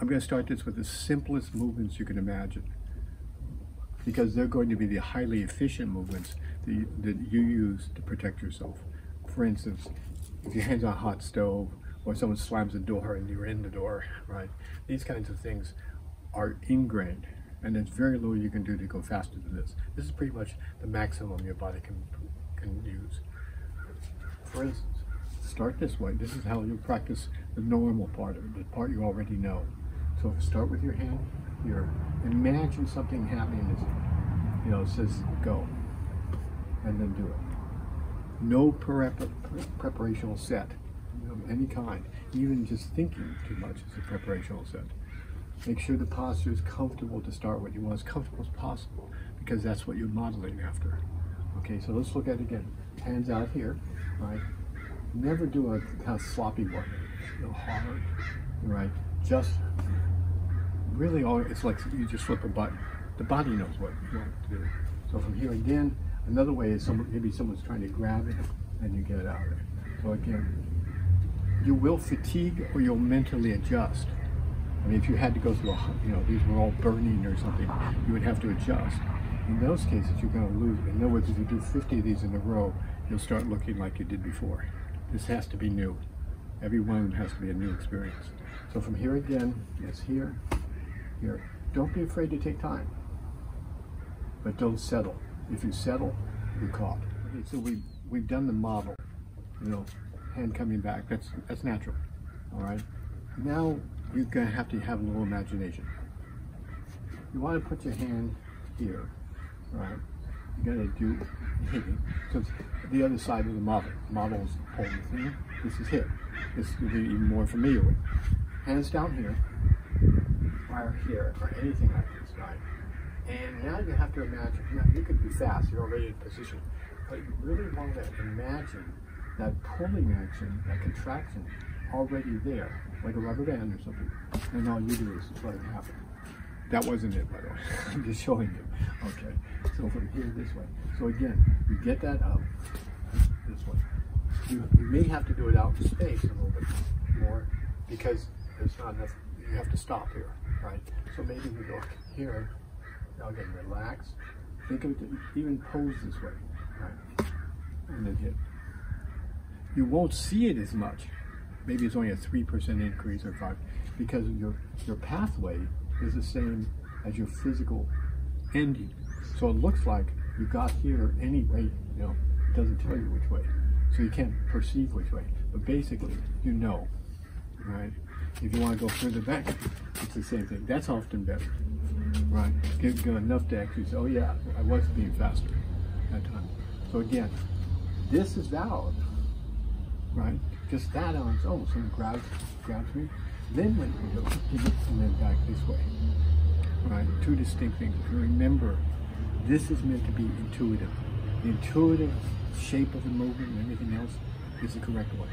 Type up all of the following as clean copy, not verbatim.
I'm going to start this with the simplest movements you can imagine, because they're going to be the highly efficient movements that you use to protect yourself. For instance, if your hand's on a hot stove, or someone slams the door and you're in the door, right? These kinds of things are ingrained, and there's very little you can do to go faster than this. This is pretty much the maximum your body can use. For instance, start this way. This is how you practice the normal part of it, the part you already know. So start with your hand here. Imagine something happening that, says go, and then do it. No preparational set of any kind. Even just thinking too much is a preparational set. Make sure the posture is comfortable to start with. You want as comfortable as possible, because that's what you're modeling after. Okay, so let's look at it again. Hands out here, right? Never do a kind of sloppy one, hard, right? Just really it's like you just flip a button. The body knows what you want to do. So from here again, another way is maybe someone's trying to grab it and you get it out of there. So again, you will fatigue or you'll mentally adjust. I mean, if you had to go through these were all burning or something, you would have to adjust. In those cases, you're going to lose. In other words, if you do 50 of these in a row, you'll start looking like you did before. This has to be new. Every one of them has to be a new experience. So from here again, yes, here, here. Don't be afraid to take time, but don't settle. If you settle, you're caught. Okay, so we've done the model, hand coming back. That's natural. All right. Now you're going to have a little imagination. You want to put your hand here, right? You got to do hitting. So it's the other side of the model. The model is pull the thing. This is hit. This you'll be even more familiar with. Hands down here, fire here, or anything like this, right? And now you have to imagine. Now you could be fast. You're already in position, but you really want to imagine that pulling action, that contraction, already there, like a rubber band or something. And all you do is let it happen. That wasn't it, by the way. I'm just showing you. Okay. So from here this way. So again, you get that up this way. You may have to do it out in space a little bit more because there's not enough. You have to stop here, right? So maybe you go here. Now again, relax. Think of it. Even pose this way, right? And then hit. You won't see it as much. Maybe it's only a 3% increase or 5%, because your pathway is the same as your physical ending. So it looks like you got here anyway, it doesn't tell you which way. So you can't perceive which way. But basically, right? If you want to go further back, it's the same thing. That's often better, right? Give enough to actually say, oh yeah, I was being faster that time. So again, this is valid, right? Just that on its own. Someone grabs me, then when you go, and then back this way, right? Two distinct things. Remember, this is meant to be intuitive. The intuitive shape of the movement and everything else is the correct way.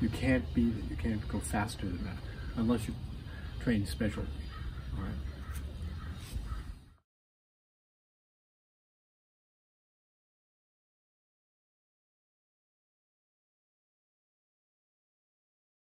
You can't beat it. You can't go faster than that unless you train special